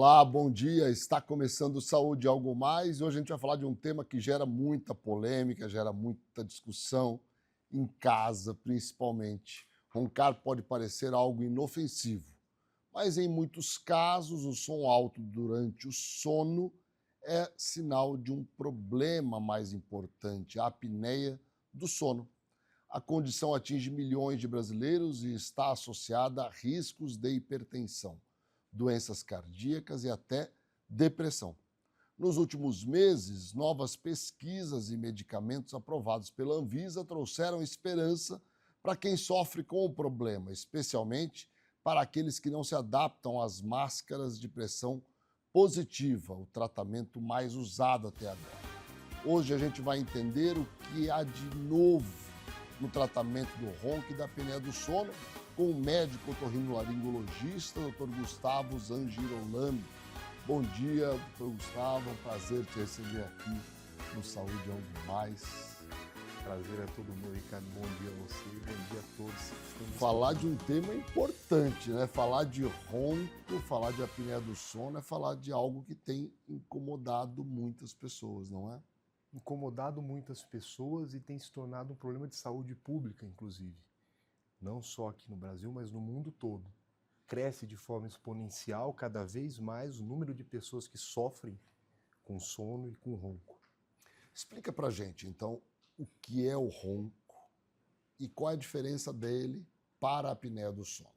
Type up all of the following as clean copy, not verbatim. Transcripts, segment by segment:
Olá, bom dia. Está começando Saúde e Algo Mais. Hoje a gente vai falar de um tema que gera muita polêmica, gera muita discussão em casa, principalmente. Roncar pode parecer algo inofensivo, mas em muitos casos o som alto durante o sono é sinal de um problema mais importante, a apneia do sono. A condição atinge milhões de brasileiros e está associada a riscos de hipertensão, doenças cardíacas e até depressão. Nos últimos meses, novas pesquisas e medicamentos aprovados pela Anvisa trouxeram esperança para quem sofre com o problema, especialmente para aqueles que não se adaptam às máscaras de pressão positiva, o tratamento mais usado até agora. Hoje a gente vai entender o que há de novo no tratamento do ronco e da apneia do sono com o médico otorrinolaringologista, Dr. Gustavo Zangirolami. Bom dia, Dr. Gustavo, é um prazer te receber aqui no Saúde e Algo Mais. Prazer é todo meu, Ricardo. Bom dia a você, bom dia a todos. Falar de um tema importante, né? Falar de ronco, falar de apneia do sono é falar de algo que tem incomodado muitas pessoas, não é? Incomodado muitas pessoas e tem se tornado um problema de saúde pública, inclusive. Não só aqui no Brasil, mas no mundo todo. Cresce de forma exponencial cada vez mais o número de pessoas que sofrem com sono e com ronco. Explica pra gente, então, o que é o ronco e qual é a diferença dele para a apneia do sono.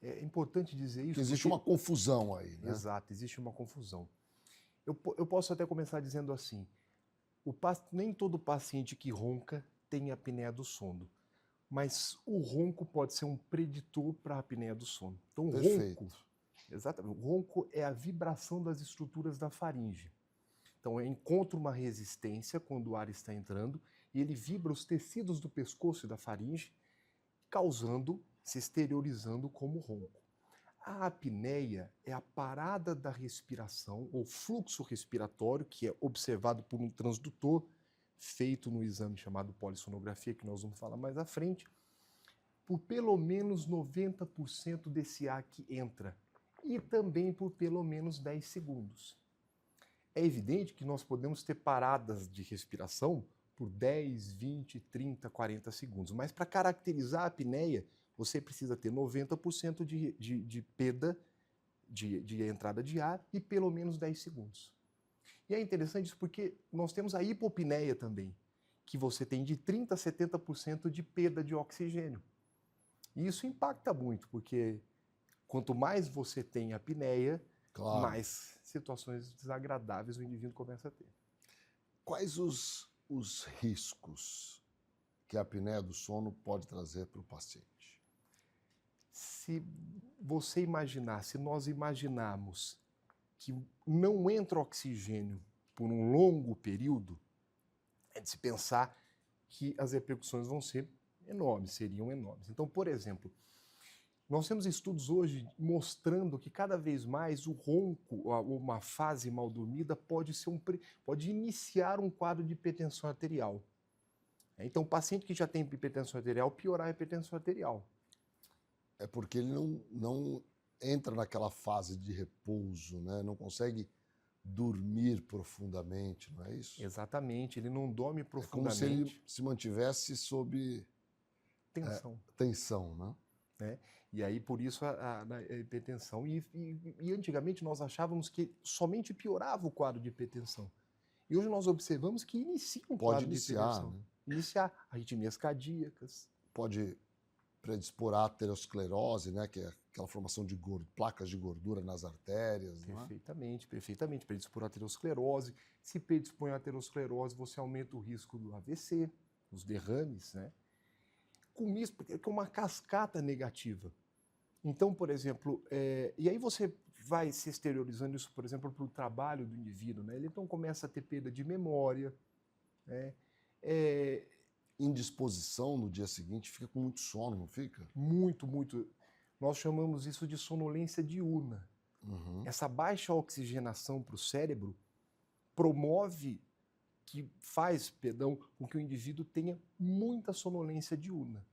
É importante dizer isso. Porque existe uma confusão aí, né? Exato, existe uma confusão. Eu posso até começar dizendo assim, nem todo paciente que ronca tem apneia do sono, mas o ronco pode ser um preditor para a apneia do sono. Então, o Perfeito. ronco, exatamente, o ronco é a vibração das estruturas da faringe. Então, eu encontro uma resistência quando o ar está entrando e ele vibra os tecidos do pescoço e da faringe, se exteriorizando como ronco. A apneia é a parada da respiração, ou fluxo respiratório, que é observado por um transdutor, feito no exame chamado polissonografia, que nós vamos falar mais à frente, por pelo menos 90% desse ar que entra, e também por pelo menos 10 segundos. É evidente que nós podemos ter paradas de respiração por 10, 20, 30, 40 segundos, mas para caracterizar a apneia, você precisa ter 90% de perda de entrada de ar e pelo menos 10 segundos. E é interessante isso porque nós temos a hipopneia também, que você tem de 30% a 70% de perda de oxigênio. E isso impacta muito, porque quanto mais você tem apneia, Claro. mais situações desagradáveis o indivíduo começa a ter. Quais os riscos que a apneia do sono pode trazer para o paciente? Se nós imaginarmos que não entra oxigênio por um longo período, é de se pensar que as repercussões vão ser enormes, seriam enormes. Então, por exemplo, nós temos estudos hoje mostrando que cada vez mais o ronco, uma fase mal dormida, pode iniciar um quadro de hipertensão arterial. Então, o paciente que já tem hipertensão arterial, piorar a hipertensão arterial. É porque ele não entra naquela fase de repouso, né? Não consegue dormir profundamente, não é isso? Exatamente, ele não dorme É como profundamente. se ele se mantivesse sob tensão, né? E aí, por isso, a hipertensão. E antigamente nós achávamos que somente piorava o quadro de hipertensão. E hoje nós observamos que inicia um quadro de hipertensão. Né? Iniciar arritmias cardíacas. Pode predispor à aterosclerose, né? Que é aquela formação de placas de gordura nas artérias. Perfeitamente, perfeitamente. Predispor à aterosclerose. Se predispõe à aterosclerose, você aumenta o risco do AVC, os derrames, né? Com isso, porque é uma cascata negativa. Então, por exemplo, e aí você vai se exteriorizando isso, por exemplo, para o trabalho do indivíduo, né? Ele então começa a ter perda de memória, né? Indisposição no dia seguinte, fica com muito sono, não fica? Muito, muito. Nós chamamos isso de sonolência diurna. Uhum. Essa baixa oxigenação para o cérebro faz com que o indivíduo tenha muita sonolência diurna.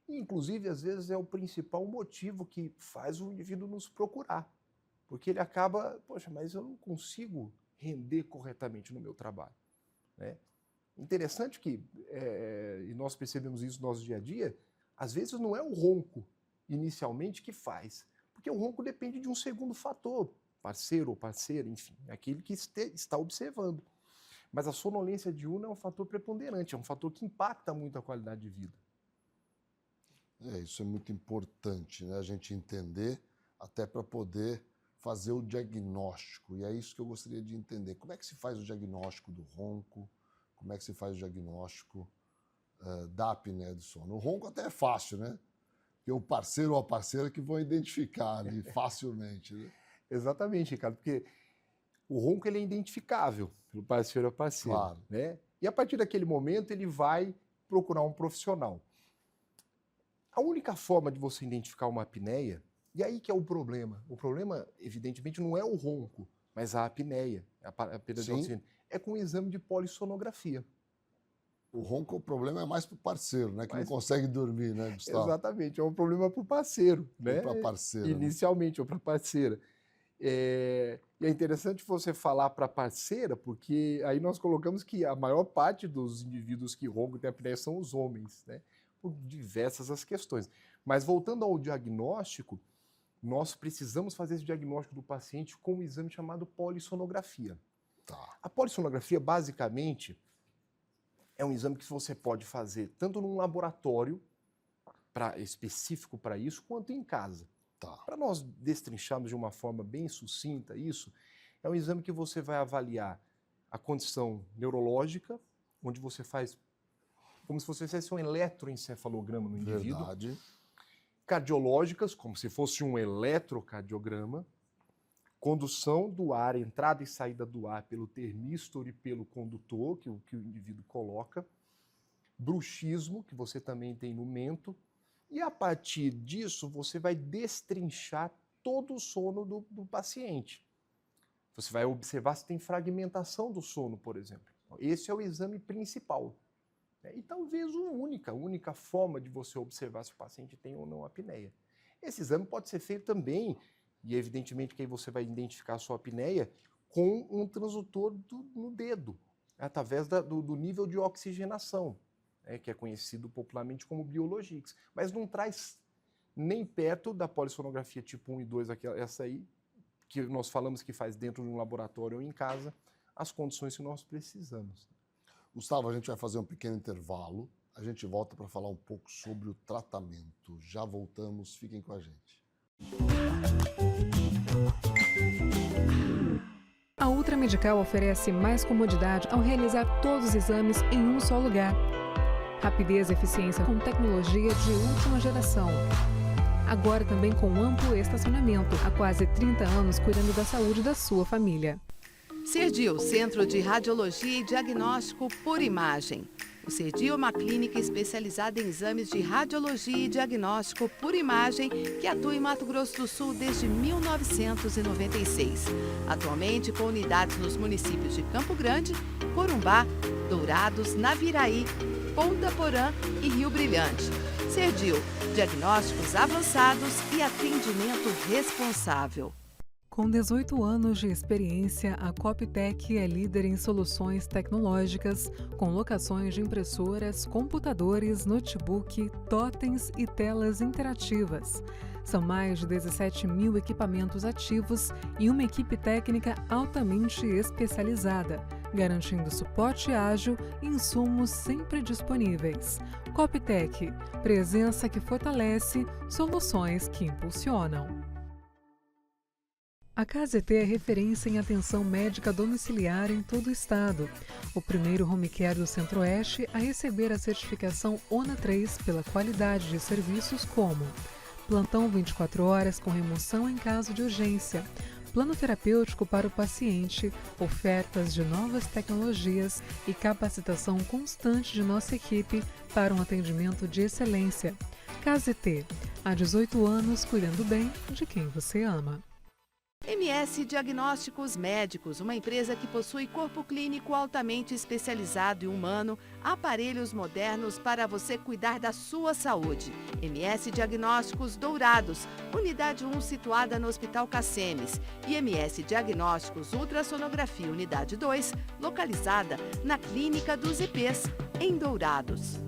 E, inclusive, às vezes é o principal motivo que faz o indivíduo nos procurar. porque ele acaba, poxa, mas eu não consigo render corretamente no meu trabalho, né? Interessante que, e nós percebemos isso no nosso dia a dia, às vezes não é o ronco inicialmente que faz, porque o ronco depende de um segundo fator, parceiro ou parceira, enfim, aquele que está observando. Mas a sonolência diurna é um fator preponderante, é um fator que impacta muito a qualidade de vida. Isso é muito importante, né? A gente entender até para poder fazer o diagnóstico. E é isso que eu gostaria de entender. Como é que se faz o diagnóstico do ronco? Como é que se faz o diagnóstico da apneia do sono? O ronco até é fácil, né? Porque o parceiro ou a parceira que vão identificar ali facilmente, né? Exatamente, Ricardo, porque o ronco ele é identificável pelo parceiro ou a parceira, Claro. né? E a partir daquele momento ele vai procurar um profissional. A única forma de você identificar uma apneia, e aí que é o problema. O problema, evidentemente, não é o ronco, mas a apneia, a perda de oxigênio, é com o exame de polissonografia. O ronco, o problema é mais para o parceiro, né? Que não consegue dormir, né, Gustavo? Exatamente, é um problema para o parceiro, né? Ou para a parceira. Inicialmente, ou para a parceira. E é interessante você falar para a parceira, porque aí nós colocamos que a maior parte dos indivíduos que roncam e têm apneia são os homens, né? Por diversas as questões. Mas voltando ao diagnóstico, nós precisamos fazer esse diagnóstico do paciente com um exame chamado polissonografia. Tá. A polissonografia, basicamente, é um exame que você pode fazer tanto num laboratório específico para isso, quanto em casa. Tá. Para nós destrincharmos de uma forma bem sucinta isso, é um exame que você vai avaliar a condição neurológica, onde você faz como se você fizesse um eletroencefalograma no indivíduo. Verdade. Cardiológicas, como se fosse um eletrocardiograma. Condução do ar, entrada e saída do ar pelo termistor e pelo condutor, que o indivíduo coloca. Bruxismo, que você também tem no mento. E a partir disso, você vai destrinchar todo o sono do paciente. Você vai observar se tem fragmentação do sono, por exemplo. Esse é o exame principal. E talvez a única forma de você observar se o paciente tem ou não apneia. Esse exame pode ser feito também, e evidentemente que aí você vai identificar a sua apneia com um transdutor no dedo, através do nível de oxigenação, que é conhecido popularmente como Biologix. Mas não traz nem perto da polissonografia tipo 1 e 2, essa aí, que nós falamos que faz dentro de um laboratório ou em casa, as condições que nós precisamos. Gustavo, a gente vai fazer um pequeno intervalo. A gente volta para falar um pouco sobre o tratamento. Já voltamos, fiquem com a gente. A Ultra Medical oferece mais comodidade ao realizar todos os exames em um só lugar. Rapidez e eficiência com tecnologia de última geração. Agora também com amplo estacionamento. Há quase 30 anos cuidando da saúde da sua família. Serdio, Centro de Radiologia e Diagnóstico por Imagem. O Serdio é uma clínica especializada em exames de radiologia e diagnóstico por imagem que atua em Mato Grosso do Sul desde 1996. Atualmente com unidades nos municípios de Campo Grande, Corumbá, Dourados, Naviraí, Ponta Porã e Rio Brilhante. Serdio, diagnósticos avançados e atendimento responsável. Com 18 anos de experiência, a Coptec é líder em soluções tecnológicas, com locações de impressoras, computadores, notebook, totens e telas interativas. São mais de 17 mil equipamentos ativos e uma equipe técnica altamente especializada, garantindo suporte ágil e insumos sempre disponíveis. Coptec, presença que fortalece, soluções que impulsionam. A KZT é referência em atenção médica domiciliar em todo o estado. O primeiro home care do Centro-Oeste a receber a certificação ONA 3 pela qualidade de serviços como plantão 24 horas com remoção em caso de urgência, plano terapêutico para o paciente, ofertas de novas tecnologias e capacitação constante de nossa equipe para um atendimento de excelência. KZT, há 18 anos cuidando bem de quem você ama. MS Diagnósticos Médicos, uma empresa que possui corpo clínico altamente especializado e humano, aparelhos modernos para você cuidar da sua saúde. MS Diagnósticos Dourados, unidade 1 situada no Hospital Cassemes. E MS Diagnósticos Ultrassonografia, unidade 2, localizada na Clínica dos IPs, em Dourados.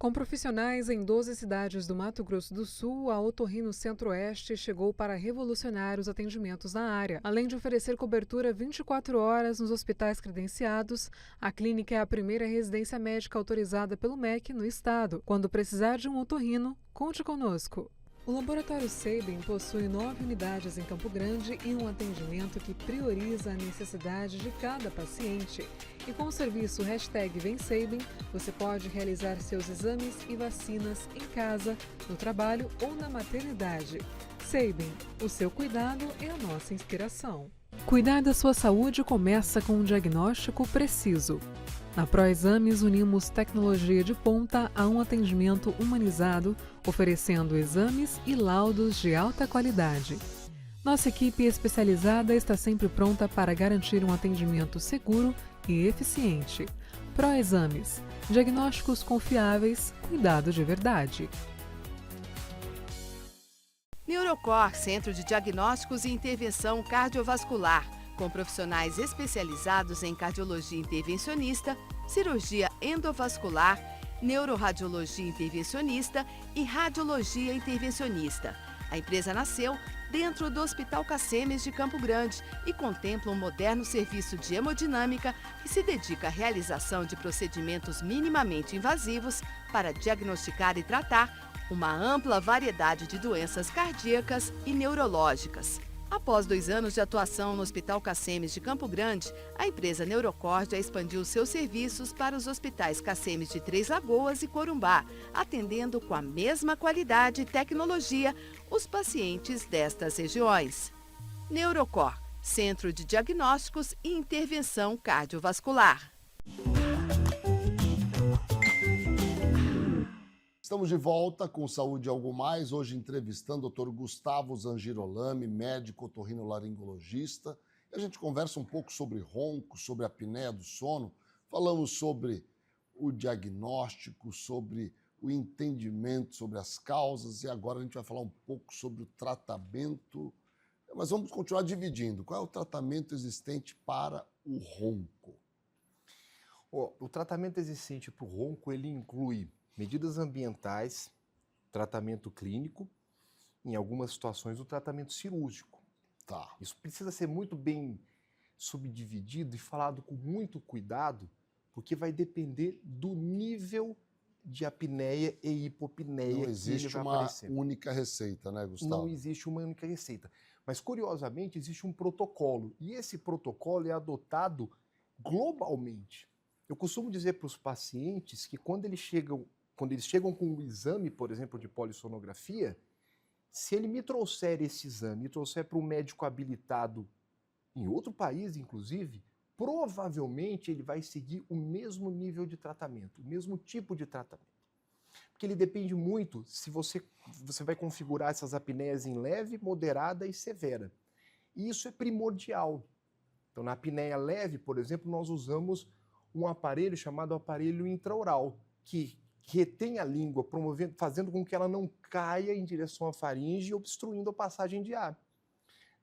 Com profissionais em 12 cidades do Mato Grosso do Sul, a Otorrino Centro-Oeste chegou para revolucionar os atendimentos na área. Além de oferecer cobertura 24 horas nos hospitais credenciados, a clínica é a primeira residência médica autorizada pelo MEC no estado. Quando precisar de um otorrino, conte conosco. O Laboratório Sabin possui 9 unidades em Campo Grande e um atendimento que prioriza a necessidade de cada paciente. E com o serviço #VemSabin, você pode realizar seus exames e vacinas em casa, no trabalho ou na maternidade. Sabin, o seu cuidado é a nossa inspiração. Cuidar da sua saúde começa com um diagnóstico preciso. Na ProExames, unimos tecnologia de ponta a um atendimento humanizado, oferecendo exames e laudos de alta qualidade. Nossa equipe especializada está sempre pronta para garantir um atendimento seguro e eficiente. ProExames, diagnósticos confiáveis, cuidado de verdade. Neurocor, Centro de Diagnósticos e Intervenção Cardiovascular, com profissionais especializados em cardiologia intervencionista, cirurgia endovascular, neuroradiologia intervencionista e radiologia intervencionista. A empresa nasceu dentro do Hospital Cassemes de Campo Grande e contempla um moderno serviço de hemodinâmica que se dedica à realização de procedimentos minimamente invasivos para diagnosticar e tratar uma ampla variedade de doenças cardíacas e neurológicas. Após 2 anos de atuação no Hospital Cassemes de Campo Grande, a empresa Neurocor já expandiu seus serviços para os hospitais Cassemes de Três Lagoas e Corumbá, atendendo com a mesma qualidade e tecnologia os pacientes destas regiões. Neurocor, Centro de Diagnósticos e Intervenção Cardiovascular. Estamos de volta com Saúde Algo Mais, hoje entrevistando o Dr. Gustavo Zangirolami, médico otorrinolaringologista. E a gente conversa um pouco sobre ronco, sobre a apneia do sono, falamos sobre o diagnóstico, sobre o entendimento, sobre as causas, e agora a gente vai falar um pouco sobre o tratamento, mas vamos continuar dividindo. Qual é o tratamento existente para o ronco? O tratamento existente para o ronco, ele inclui medidas ambientais, tratamento clínico, em algumas situações o tratamento cirúrgico. Tá. Isso precisa ser muito bem subdividido e falado com muito cuidado, porque vai depender do nível de apneia e hipopneia que ele vai aparecer. Não existe uma única receita, né, Gustavo? Não existe uma única receita. Mas, curiosamente, existe um protocolo. E esse protocolo é adotado globalmente. Eu costumo dizer para os pacientes que quando eles chegam com um exame, por exemplo, de polissonografia, se ele me trouxer esse exame e trouxer para um médico habilitado em outro país, inclusive, provavelmente ele vai seguir o mesmo nível de tratamento, o mesmo tipo de tratamento. Porque ele depende muito se você vai configurar essas apneias em leve, moderada e severa. E isso é primordial. Então, na apneia leve, por exemplo, nós usamos um aparelho chamado aparelho intraoral, que retém a língua, fazendo com que ela não caia em direção à faringe, obstruindo a passagem de ar.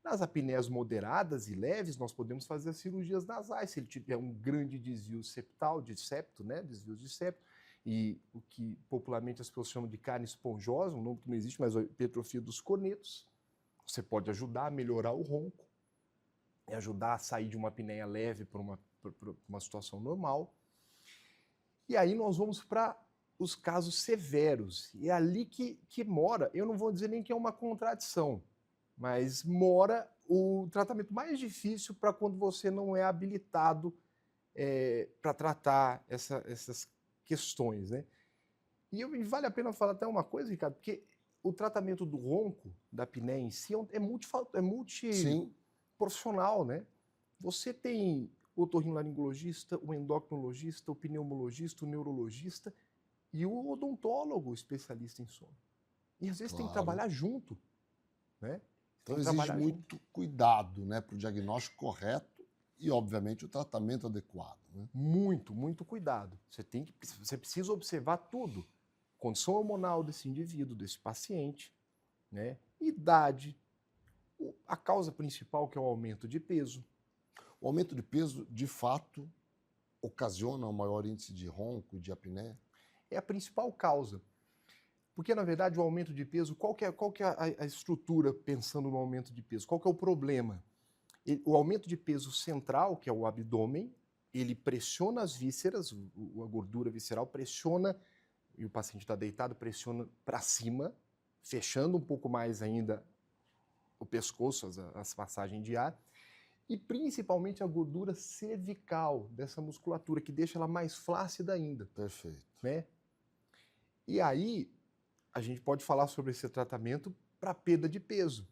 Nas apneias moderadas e leves, nós podemos fazer as cirurgias nasais, se ele tiver um grande desvio septal, de septo, né, desvios de septo, e o que popularmente as pessoas chamam de carne esponjosa, um nome que não existe, mas a hipertrofia dos conetos. Você pode ajudar a melhorar o ronco, e ajudar a sair de uma apneia leve para uma situação normal. E aí nós vamos para os casos severos. E é ali que mora, eu não vou dizer nem que é uma contradição, mas mora o tratamento mais difícil para quando você não é habilitado para tratar essas questões, né? E vale a pena falar até uma coisa, Ricardo, porque o tratamento do ronco, da apneia em si, é multiprofissional, né? Você tem o otorrinolaringologista, o endocrinologista, o pneumologista, o neurologista, e o odontólogo, especialista em sono. E às vezes tem que Claro. trabalhar junto, né? Então Tem que exige trabalhar muito cuidado, né, para o diagnóstico correto e, obviamente, o tratamento adequado, né? Muito, muito cuidado. Você precisa observar tudo. Condição hormonal desse indivíduo, desse paciente, né? Idade, a causa principal que é o aumento de peso. O aumento de peso, de fato, ocasiona um maior índice de ronco e de apneia? É a principal causa. Porque, na verdade, o aumento de peso, qual que é a estrutura pensando no aumento de peso? Qual que é o problema? O aumento de peso central, que é o abdômen, ele pressiona as vísceras, a gordura visceral pressiona, e o paciente está deitado, pressiona para cima, fechando um pouco mais ainda o pescoço, as passagens de ar, e principalmente a gordura cervical dessa musculatura, que deixa ela mais flácida ainda, Perfeito. né? E aí, a gente pode falar sobre esse tratamento para perda de peso,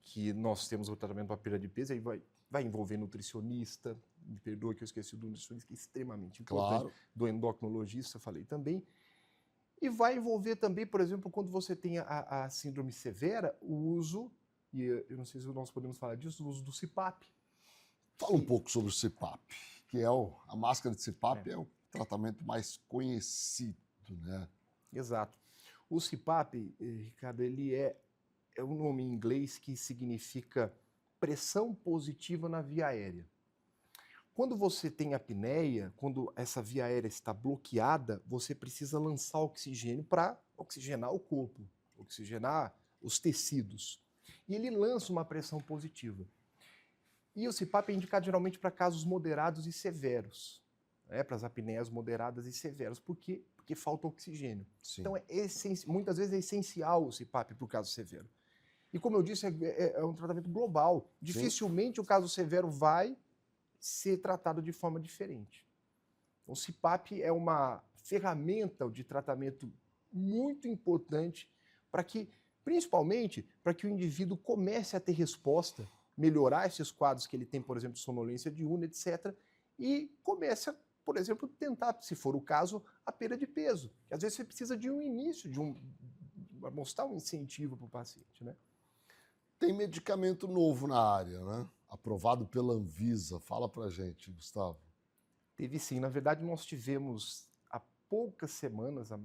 que nós temos o tratamento para perda de peso, aí vai envolver nutricionista, me perdoa que eu esqueci do nutricionista, que é extremamente importante, Claro. do endocrinologista, falei também, e vai envolver também, por exemplo, quando você tem a síndrome severa, o uso, e eu não sei se nós podemos falar disso, o uso do CPAP. Fala um pouco sobre o CPAP, que é a máscara de CPAP é o tratamento mais conhecido, né? Exato. O CPAP, Ricardo, ele é um nome em inglês que significa pressão positiva na via aérea. Quando você tem apneia, quando essa via aérea está bloqueada, você precisa lançar oxigênio para oxigenar o corpo, oxigenar os tecidos. E ele lança uma pressão positiva. E o CPAP é indicado geralmente para casos moderados e severos, né, para as apneias moderadas e severas. Por quê? Porque falta oxigênio. Sim. Então, muitas vezes é essencial o CPAP para o caso severo. E como eu disse, é um tratamento global. Dificilmente o caso severo vai ser tratado de forma diferente. O CPAP é uma ferramenta de tratamento muito importante para que, principalmente, para que o indivíduo comece a ter resposta, melhorar esses quadros que ele tem, por exemplo, sonolência diurna, etc., e comece a, por exemplo, tentar, se for o caso, a perda de peso. Que às vezes você precisa de um início, mostrar um incentivo para o paciente, né? Tem medicamento novo na área, né? Aprovado pela Anvisa. Fala pra gente, Gustavo. Teve sim. Na verdade, nós tivemos há poucas semanas, há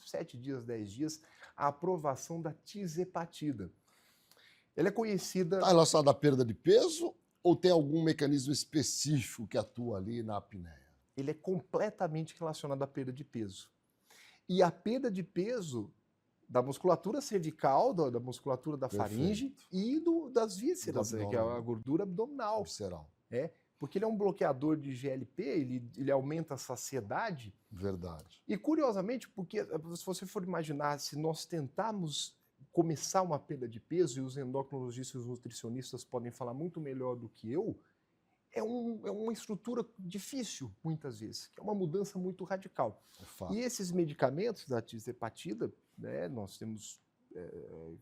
7 dias, 10 dias, a aprovação da tizepatida. Ela é conhecida... Está relacionado à perda de peso ou tem algum mecanismo específico que atua ali na apneia? Ele é completamente relacionado à perda de peso. E a perda de peso da musculatura cervical, da musculatura da faringe e das vísceras, que é a gordura abdominal. Visceral. Porque ele é um bloqueador de GLP, ele aumenta a saciedade. Verdade. E curiosamente, porque se você for imaginar, se nós tentarmos começar uma perda de peso, e os endocrinologistas e os nutricionistas podem falar muito melhor do que eu, é uma estrutura difícil, muitas vezes, que é uma mudança muito radical. É fato. E esses medicamentos da tizepatida, né, nós temos,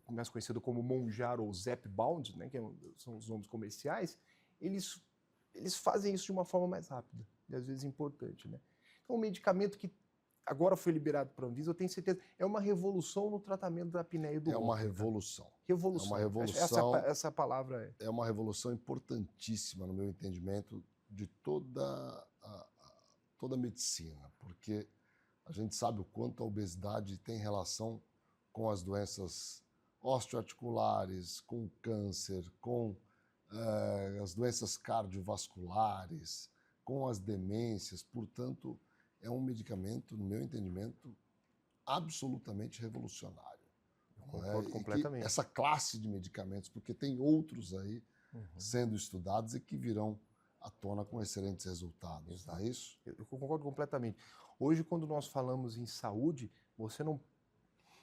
mais conhecido como Mounjaro ou Zepbound, né, que são os nomes comerciais, eles fazem isso de uma forma mais rápida, e às vezes importante, né? Então, um medicamento que agora foi liberado para a Anvisa, eu tenho certeza, é uma revolução no tratamento da apneia e do ronco. É uma revolução. Revolução. É uma revolução. Essa palavra é uma revolução importantíssima, no meu entendimento, de toda a medicina, porque a gente sabe o quanto a obesidade tem relação com as doenças osteoarticulares, com o câncer, com as doenças cardiovasculares, com as demências. Portanto, é um medicamento, no meu entendimento, absolutamente revolucionário. Eu concordo completamente. Essa classe de medicamentos, porque tem outros aí sendo estudados e que virão à tona com excelentes resultados. Não é isso? Eu concordo completamente. Hoje, quando nós falamos em saúde, você não,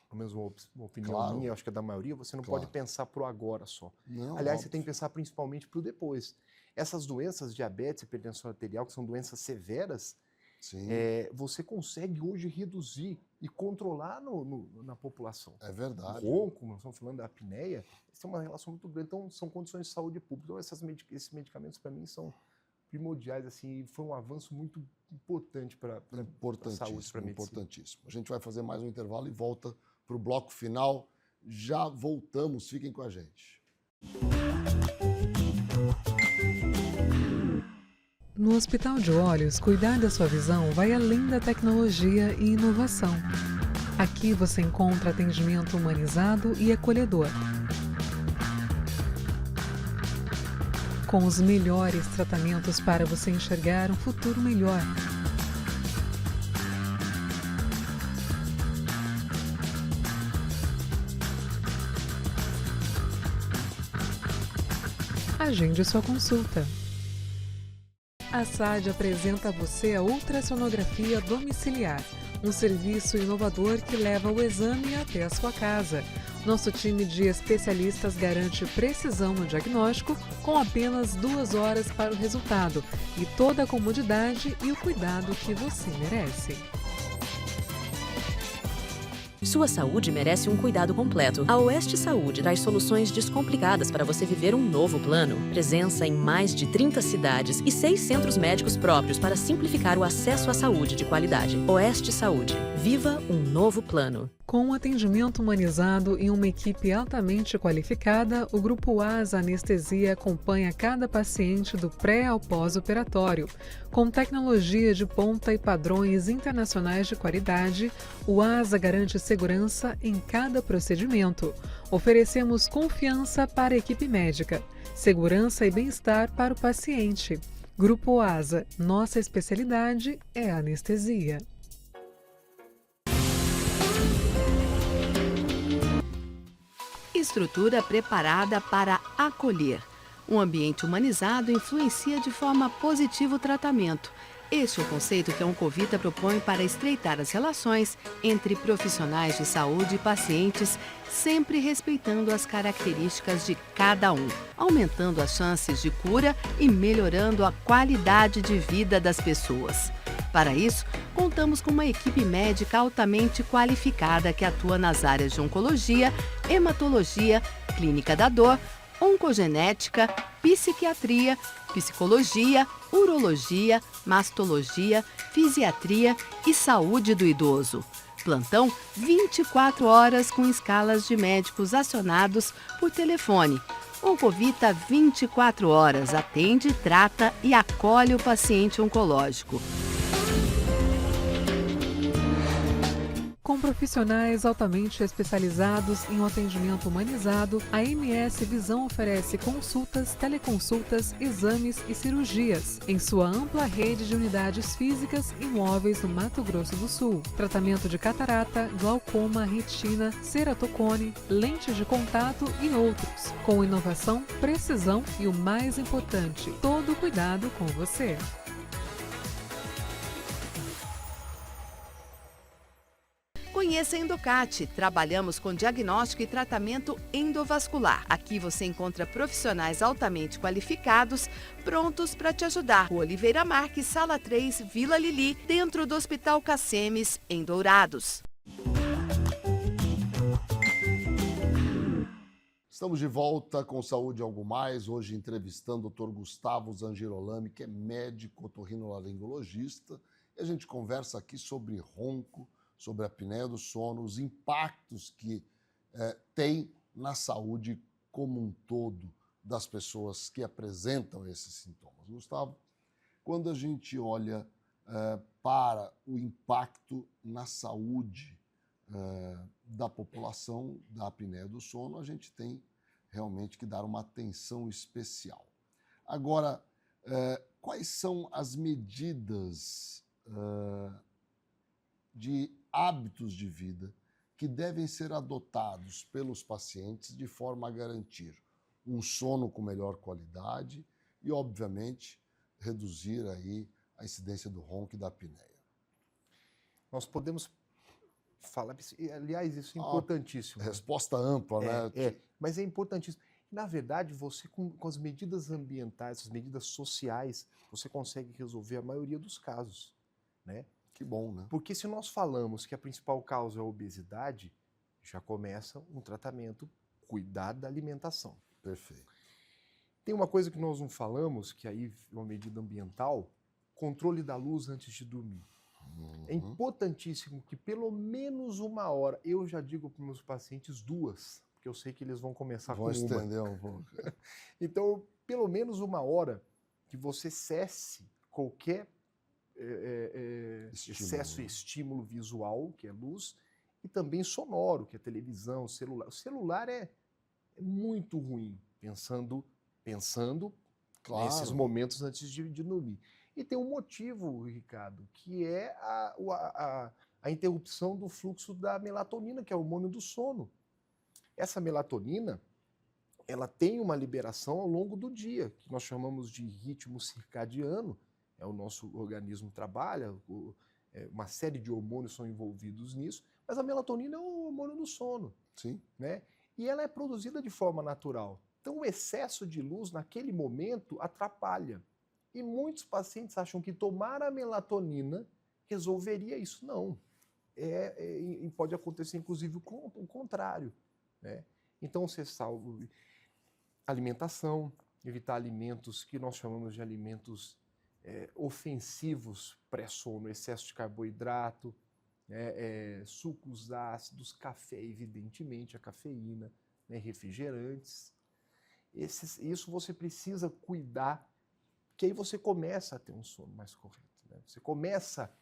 pelo menos uma opinião minha, acho que é da maioria, você não pode pensar pro agora só. Não, aliás, você tem que pensar principalmente pro depois. Essas doenças, diabetes, hipertensão arterial, que são doenças severas, você consegue hoje reduzir e controlar na população. É verdade. O ronco, nós estamos falando da apneia, isso tem uma relação muito grande. Então, são condições de saúde pública. Então, esses medicamentos, para mim, são primordiais, assim, e foi um avanço muito importante para a saúde, para a Importantíssimo, medicina. importantíssimo. A gente vai fazer mais um intervalo e volta para o bloco final. Já voltamos, fiquem com a gente. No Hospital de Olhos, cuidar da sua visão vai além da tecnologia e inovação. Aqui você encontra atendimento humanizado e acolhedor. Com os melhores tratamentos para você enxergar um futuro melhor. Agende sua consulta. A SAD apresenta a você a ultrassonografia domiciliar, um serviço inovador que leva o exame até a sua casa. Nosso time de especialistas garante precisão no diagnóstico com apenas 2 horas para o resultado e toda a comodidade e o cuidado que você merece. Sua saúde merece um cuidado completo. A Oeste Saúde traz soluções descomplicadas para você viver um novo plano. Presença em mais de 30 cidades e 6 centros médicos próprios para simplificar o acesso à saúde de qualidade. Oeste Saúde. Viva um novo plano. Com um atendimento humanizado e uma equipe altamente qualificada, o Grupo ASA Anestesia acompanha cada paciente do pré ao pós-operatório. Com tecnologia de ponta e padrões internacionais de qualidade, o ASA garante segurança em cada procedimento. Oferecemos confiança para a equipe médica, segurança e bem-estar para o paciente. Grupo ASA, nossa especialidade é a anestesia. Estrutura preparada para acolher. Um ambiente humanizado influencia de forma positiva o tratamento. Este é o conceito que a Oncovita propõe para estreitar as relações entre profissionais de saúde e pacientes, sempre respeitando as características de cada um, aumentando as chances de cura e melhorando a qualidade de vida das pessoas. Para isso, contamos com uma equipe médica altamente qualificada que atua nas áreas de oncologia, hematologia, clínica da dor, oncogenética, psiquiatria, psicologia, urologia, mastologia, fisiatria e saúde do idoso. Plantão 24 horas com escalas de médicos acionados por telefone. Oncovita 24 horas atende, trata e acolhe o paciente oncológico. Com profissionais altamente especializados em um atendimento humanizado, a MS Visão oferece consultas, teleconsultas, exames e cirurgias em sua ampla rede de unidades físicas e móveis no Mato Grosso do Sul. Tratamento de catarata, glaucoma, retina, ceratocone, lentes de contato e outros. Com inovação, precisão e o mais importante, todo o cuidado com você. Conheça a Endocate. Trabalhamos com diagnóstico e tratamento endovascular. Aqui você encontra profissionais altamente qualificados, prontos para te ajudar. Rua Oliveira Marques, Sala 3, Vila Lili, dentro do Hospital Cacemes, em Dourados. Estamos de volta com Saúde Algo Mais, hoje entrevistando o Dr. Gustavo Zangirolami, que é médico otorrinolaringologista, e a gente conversa aqui sobre ronco, sobre a apneia do sono, os impactos que tem na saúde como um todo das pessoas que apresentam esses sintomas. Gustavo, quando a gente olha para o impacto na saúde da população da apneia do sono, a gente tem realmente que dar uma atenção especial. Agora, quais são as medidas de hábitos de vida que devem ser adotados pelos pacientes de forma a garantir um sono com melhor qualidade e, obviamente, reduzir aí a incidência do ronco e da apneia? Nós podemos falar, aliás, isso é importantíssimo. Resposta ampla, né? Mas é importantíssimo. Na verdade, você com as medidas ambientais, as medidas sociais, você consegue resolver a maioria dos casos, né? Que bom, né? Porque se nós falamos que a principal causa é a obesidade, já começa um tratamento, cuidar da alimentação. Perfeito. Tem uma coisa que nós não falamos, que aí é uma medida ambiental, controle da luz antes de dormir. É importantíssimo que pelo menos 1 hora, eu já digo para os meus pacientes 2, porque eu sei que eles vão começar com uma. Vou estender um pouco. Então, pelo menos 1 hora que você cesse qualquer excesso e estímulo visual, que é luz, e também sonoro, que é televisão, celular. O celular é muito ruim, pensando Claro. nesses momentos antes de dormir. E tem um motivo, Ricardo, que é a interrupção do fluxo da melatonina, que é o hormônio do sono. Essa melatonina, ela tem uma liberação ao longo do dia, que nós chamamos de ritmo circadiano, o nosso organismo trabalha, uma série de hormônios são envolvidos nisso, mas a melatonina é o hormônio do sono. Sim. Né? E ela é produzida de forma natural. Então, o excesso de luz naquele momento atrapalha. E muitos pacientes acham que tomar a melatonina resolveria isso. Não. E pode acontecer, inclusive, o contrário. Né? Então, você salva alimentação, evitar alimentos que nós chamamos de alimentos ofensivos pré-sono, excesso de carboidrato, sucos ácidos, café, evidentemente, a cafeína, né, refrigerantes. Isso você precisa cuidar, que aí você começa a ter um sono mais correto. Né? Você começa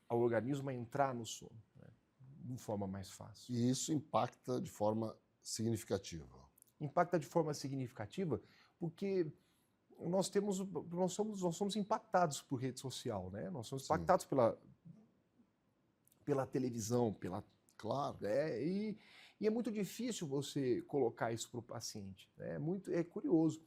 o organismo a entrar no sono, né, de forma mais fácil. E isso impacta de forma significativa. Impacta de forma significativa porque nós somos impactados por rede social, né? Nós somos impactados pela televisão, Claro. E é muito difícil você colocar isso para o paciente. Né? É curioso.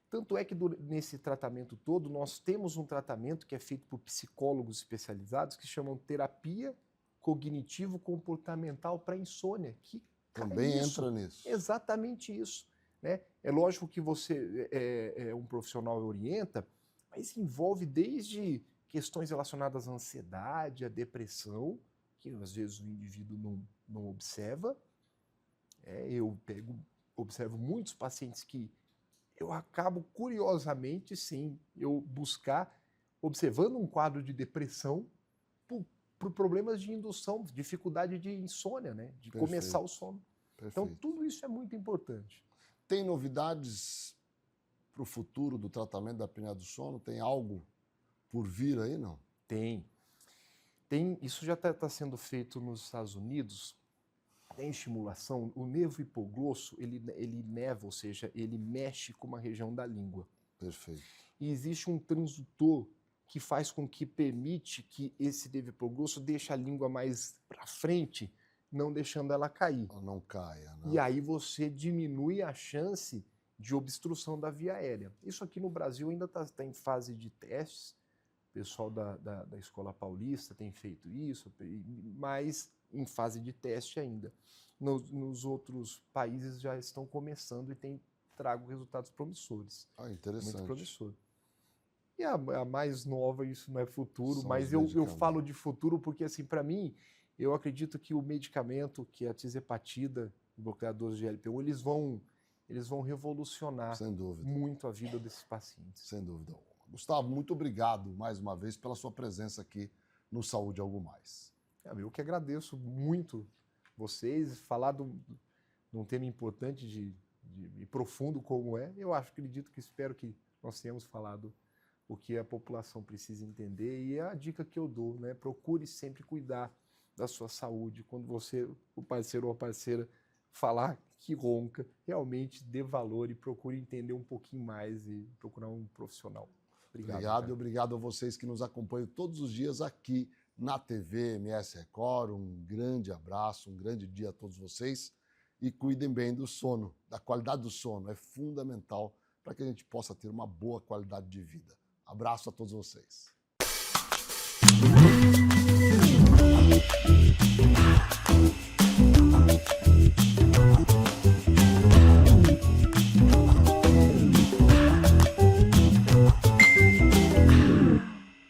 Tanto é que nesse tratamento todo, nós temos um tratamento que é feito por psicólogos especializados que chamam terapia cognitivo-comportamental para insônia, que também entra nisso. Exatamente isso. Né? É lógico que você é um profissional e orienta, mas envolve desde questões relacionadas à ansiedade, à depressão, que às vezes o indivíduo não observa. Eu observo muitos pacientes que eu acabo, curiosamente, sim, eu buscar, observando um quadro de depressão por problemas de indução, dificuldade de insônia, né? De Perfeito. começar o sono. Perfeito. Então, tudo isso é muito importante. Tem novidades para o futuro do tratamento da apneia do sono? Tem algo por vir aí, não? Tem. Isso já está sendo feito nos Estados Unidos. Tem estimulação. O nervo hipoglosso, ele neva, ou seja, ele mexe com uma região da língua. Perfeito. E existe um transdutor que faz com que permite que esse nervo hipoglosso deixe a língua mais para frente, não deixando ela cair. Ela não caia, né? E aí você diminui a chance de obstrução da via aérea. Isso aqui no Brasil ainda está em fase de testes. O pessoal da Escola Paulista tem feito isso, mas em fase de teste ainda. Nos outros países já estão começando e trago resultados promissores. Interessante. Muito promissor. E a mais nova, isso não é futuro, São mas eu falo de futuro porque, assim, para mim, eu acredito que o medicamento, que é a tizepatida, bloqueadores de LP1, eles vão revolucionar Sem dúvida. muito a vida desses pacientes. Sem dúvida. Gustavo, muito obrigado mais uma vez pela sua presença aqui no Saúde Algo Mais. Eu que agradeço muito vocês, falar de um tema importante e profundo como eu acredito que espero que nós tenhamos falado o que a população precisa entender e a dica que eu dou, né? Procure sempre cuidar da sua saúde. Quando o parceiro ou a parceira falar que ronca, realmente dê valor e procure entender um pouquinho mais e procurar um profissional. Obrigado e obrigado a vocês que nos acompanham todos os dias aqui na TV MS Record. Um grande abraço, um grande dia a todos vocês e cuidem bem do sono, da qualidade do sono. É fundamental para que a gente possa ter uma boa qualidade de vida. Abraço a todos vocês.